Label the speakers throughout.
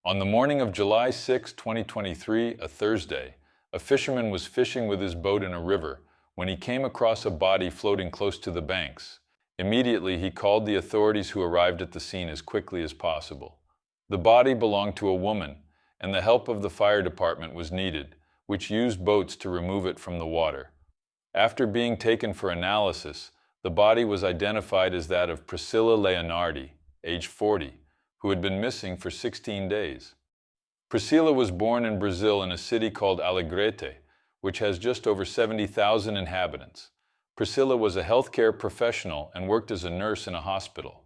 Speaker 1: On the morning of July 6, 2023, a Thursday, a fisherman was fishing with his boat in a river when he came across a body floating close to the banks. Immediately, he called the authorities who arrived at the scene as quickly as possible. The body belonged to a woman, and the help of the fire department was needed, which used boats to remove it from the water. After being taken for analysis, the body was identified as that of Priscila Leonardi, age 40, who had been missing for 16 days. Priscila was born in Brazil in a city called Alegrete, which has just over 70,000 inhabitants. Priscila was a healthcare professional and worked as a nurse in a hospital.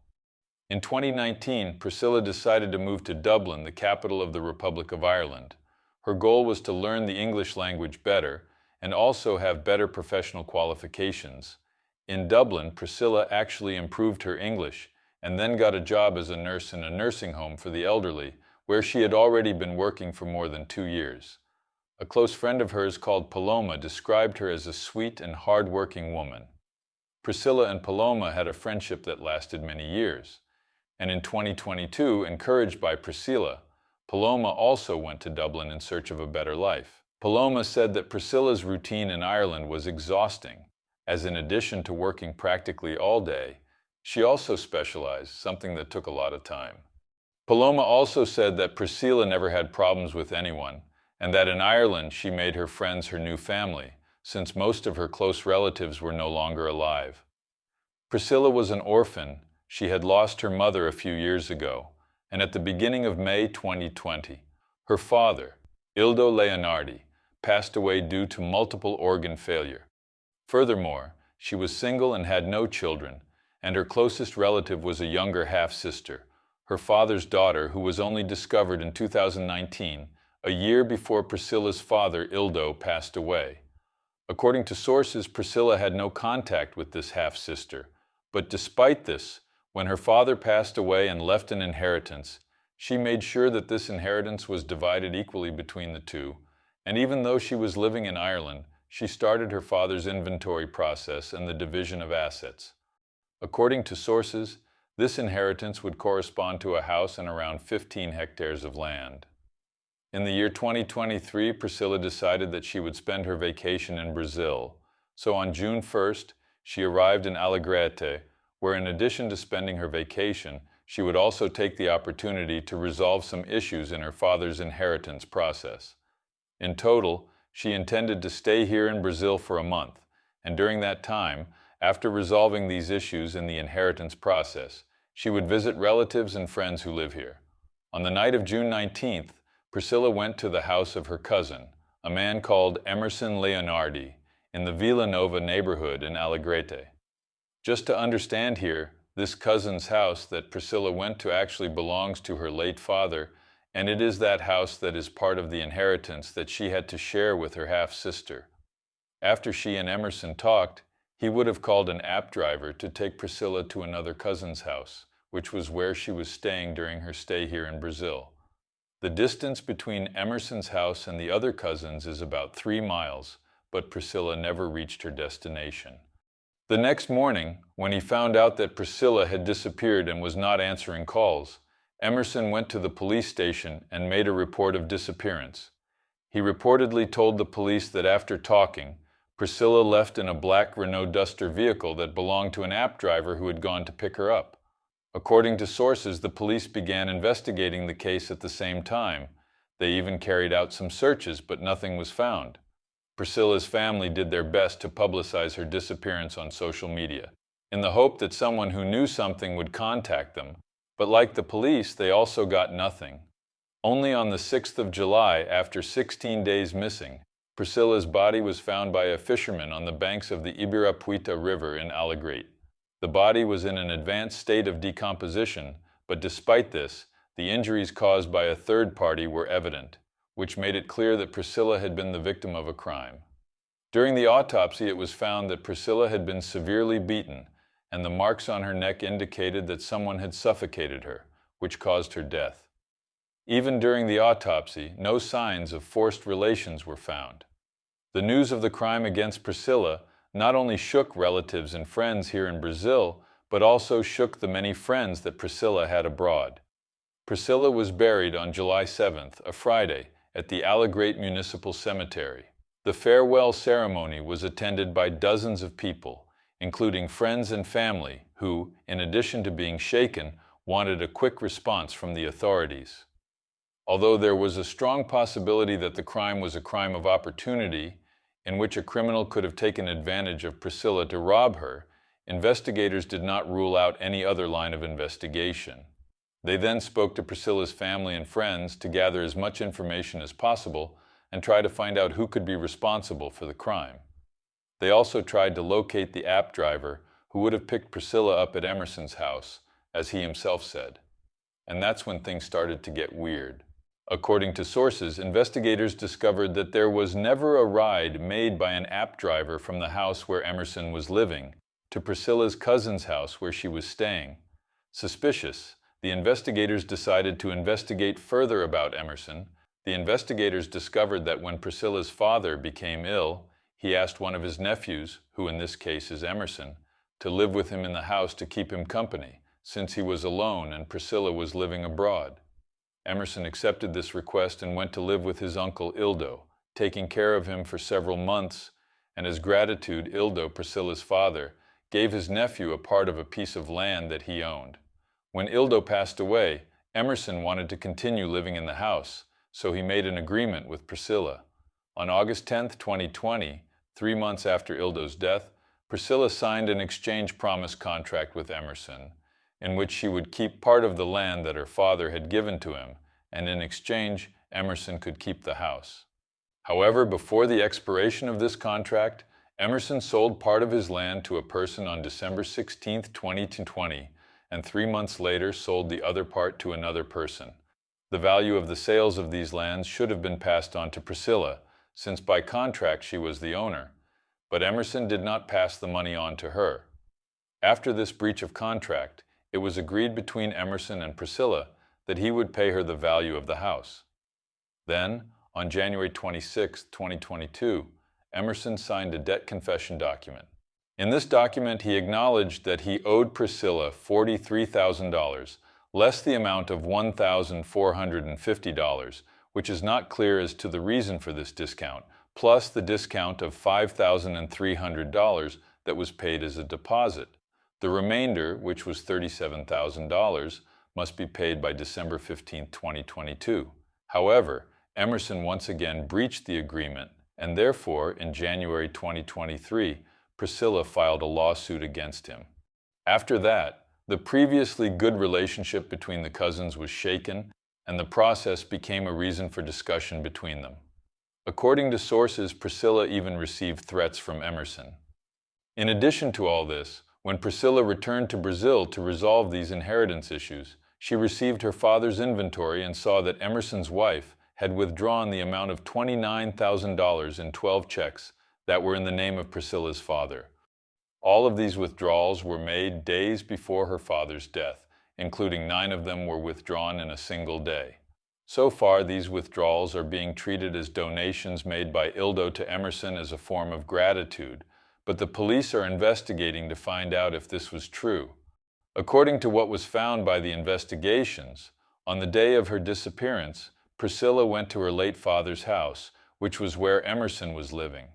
Speaker 1: In 2019, Priscila decided to move to Dublin, the capital of the Republic of Ireland. Her goal was to learn the English language better and also have better professional qualifications. In Dublin, Priscila actually improved her English and then got a job as a nurse in a nursing home for the elderly, where she had already been working for more than 2 years. A close friend of hers called Paloma described her as a sweet and hard-working woman. Priscila and Paloma had a friendship that lasted many years. And in 2022, encouraged by Priscila, Paloma also went to Dublin in search of a better life. Paloma said that Priscila's routine in Ireland was exhausting, as in addition to working practically all day, she also specialized, something that took a lot of time. Paloma also said that Priscila never had problems with anyone, and that in Ireland she made her friends her new family, since most of her close relatives were no longer alive. Priscila was an orphan. She had lost her mother a few years ago, and at the beginning of May 2020, her father, Ildo Leonardi, passed away due to multiple organ failure. Furthermore, she was single and had no children, and her closest relative was a younger half-sister, her father's daughter, who was only discovered in 2019, a year before Priscila's father, Ildo, passed away. According to sources, Priscila had no contact with this half-sister, but despite this, when her father passed away and left an inheritance, she made sure that this inheritance was divided equally between the two, and even though she was living in Ireland, she started her father's inventory process and the division of assets. According to sources, this inheritance would correspond to a house and around 15 hectares of land. In the year 2023, Priscila decided that she would spend her vacation in Brazil, so on June 1st, she arrived in Alegrete, where in addition to spending her vacation, she would also take the opportunity to resolve some issues in her father's inheritance process. In total, she intended to stay here in Brazil for a month, and during that time, after resolving these issues in the inheritance process, she would visit relatives and friends who live here. On the night of June 19th, Priscila went to the house of her cousin, a man called Emerson Leonardi, in the Vila Nova neighborhood in Alegrete. Just to understand here, this cousin's house that Priscila went to actually belongs to her late father, and it is that house that is part of the inheritance that she had to share with her half-sister. After she and Emerson talked, he would have called an app driver to take Priscila to another cousin's house, which was where she was staying during her stay here in Brazil. The distance between Emerson's house and the other cousins is about 3 miles, but Priscila never reached her destination. The next morning, when he found out that Priscila had disappeared and was not answering calls, Emerson went to the police station and made a report of disappearance. He reportedly told the police that after talking, Priscila left in a black Renault Duster vehicle that belonged to an app driver who had gone to pick her up. According to sources, the police began investigating the case at the same time. They even carried out some searches, but nothing was found. Priscila's family did their best to publicize her disappearance on social media, in the hope that someone who knew something would contact them, but like the police, they also got nothing. Only on the 6th of July, after 16 days missing, Priscila's body was found by a fisherman on the banks of the Ibirapuita River in Alegrete. The body was in an advanced state of decomposition, but despite this, the injuries caused by a third party were evident, which made it clear that Priscila had been the victim of a crime. During the autopsy, it was found that Priscila had been severely beaten, and the marks on her neck indicated that someone had suffocated her, which caused her death. Even during the autopsy, no signs of forced relations were found. The news of the crime against Priscila not only shook relatives and friends here in Brazil, but also shook the many friends that Priscila had abroad. Priscilla was buried on July 7th, a Friday, at the Allegrate Municipal Cemetery. The farewell ceremony was attended by dozens of people, including friends and family who, in addition to being shaken, wanted a quick response from the authorities. Although there was a strong possibility that the crime was a crime of opportunity, in which a criminal could have taken advantage of Priscilla to rob her, investigators did not rule out any other line of investigation. They then spoke to Priscilla's family and friends to gather as much information as possible and try to find out who could be responsible for the crime. They also tried to locate the app driver who would have picked Priscilla up at Emerson's house, as he himself said. And that's when things started to get weird. According to sources, investigators discovered that there was never a ride made by an app driver from the house where Emerson was living to Priscilla's cousin's house where she was staying. Suspicious, the investigators decided to investigate further about Emerson. The investigators discovered that when Priscilla's father became ill, he asked one of his nephews, who in this case is Emerson, to live with him in the house to keep him company, since he was alone and Priscilla was living abroad. Emerson accepted this request and went to live with his uncle Ildo, taking care of him for several months, and as gratitude, Ildo, Priscilla's father, gave his nephew a part of a piece of land that he owned. When Ildo passed away, Emerson wanted to continue living in the house, so he made an agreement with Priscilla. On August 10, 2020, 3 months after Ildo's death, Priscilla signed an exchange promise contract with Emerson, in which she would keep part of the land that her father had given to him, and in exchange, Emerson could keep the house. However, before the expiration of this contract, Emerson sold part of his land to a person on December 16, 2020, and 3 months later sold the other part to another person. The value of the sales of these lands should have been passed on to Priscilla, since by contract she was the owner, but Emerson did not pass the money on to her. After this breach of contract, it was agreed between Emerson and Priscilla that he would pay her the value of the house. Then, on January 26, 2022, Emerson signed a debt confession document. In this document, he acknowledged that he owed Priscilla $43,000, less the amount of $1,450, which is not clear as to the reason for this discount, plus the discount of $5,300 that was paid as a deposit. The remainder, which was $37,000, must be paid by December 15, 2022. However, Emerson once again breached the agreement, and therefore, in January 2023, Priscilla filed a lawsuit against him. After that, the previously good relationship between the cousins was shaken, and the process became a reason for discussion between them. According to sources, Priscilla even received threats from Emerson. In addition to all this, when Priscilla returned to Brazil to resolve these inheritance issues, she received her father's inventory and saw that Emerson's wife had withdrawn the amount of $29,000 in 12 checks that were in the name of Priscilla's father. All of these withdrawals were made days before her father's death, including 9 of them were withdrawn in a single day. So far, these withdrawals are being treated as donations made by Ildo to Emerson as a form of gratitude, but the police are investigating to find out if this was true. According to what was found by the investigations, on the day of her disappearance, Priscilla went to her late father's house, which was where Emerson was living.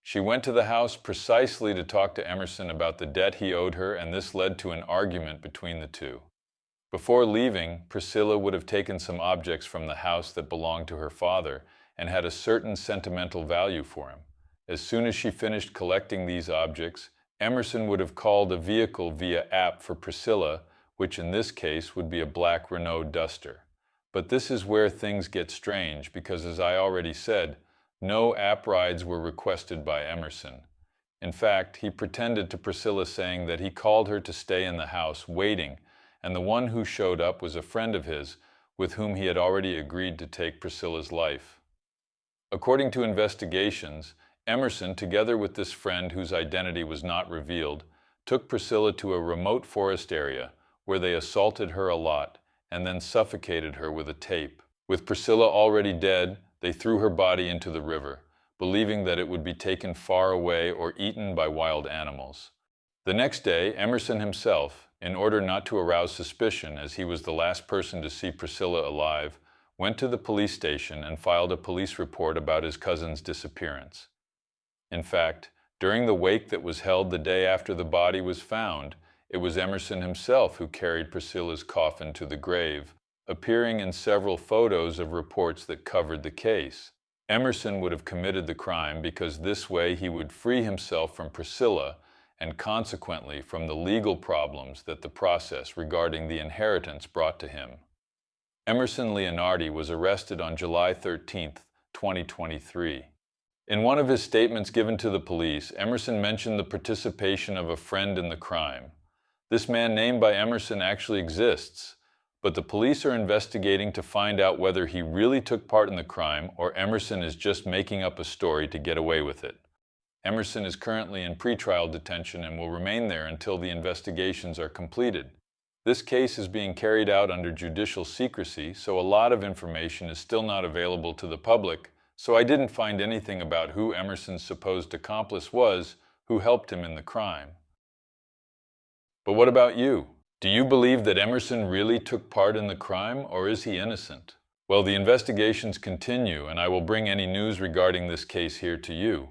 Speaker 1: She went to the house precisely to talk to Emerson about the debt he owed her, and this led to an argument between the two. Before leaving, Priscilla would have taken some objects from the house that belonged to her father and had a certain sentimental value for him. As soon as she finished collecting these objects, Emerson would have called a vehicle via app for Priscilla, which in this case would be a black Renault Duster. But this is where things get strange because, as I already said, no app rides were requested by Emerson. In fact, he pretended to Priscilla saying that he called her to stay in the house waiting, and the one who showed up was a friend of his with whom he had already agreed to take Priscilla's life. According to investigations, Emerson, together with this friend whose identity was not revealed, took Priscilla to a remote forest area where they assaulted her a lot and then suffocated her with a tape. With Priscilla already dead, they threw her body into the river, believing that it would be taken far away or eaten by wild animals. The next day, Emerson himself, in order not to arouse suspicion, as he was the last person to see Priscila alive, went to the police station and filed a police report about his cousin's disappearance. In fact, during the wake that was held the day after the body was found, it was Emerson himself who carried Priscila's coffin to the grave, appearing in several photos of reports that covered the case. Emerson would have committed the crime because this way he would free himself from Priscila and consequently from the legal problems that the process regarding the inheritance brought to him. Emerson Leonardi was arrested on July 13, 2023. In one of his statements given to the police, Emerson mentioned the participation of a friend in the crime. This man named by Emerson actually exists, but the police are investigating to find out whether he really took part in the crime or Emerson is just making up a story to get away with it. Emerson is currently in pretrial detention and will remain there until the investigations are completed. This case is being carried out under judicial secrecy, so a lot of information is still not available to the public, so I didn't find anything about who Emerson's supposed accomplice was who helped him in the crime. But what about you? Do you believe that Emerson really took part in the crime, or is he innocent? Well, the investigations continue, and I will bring any news regarding this case here to you.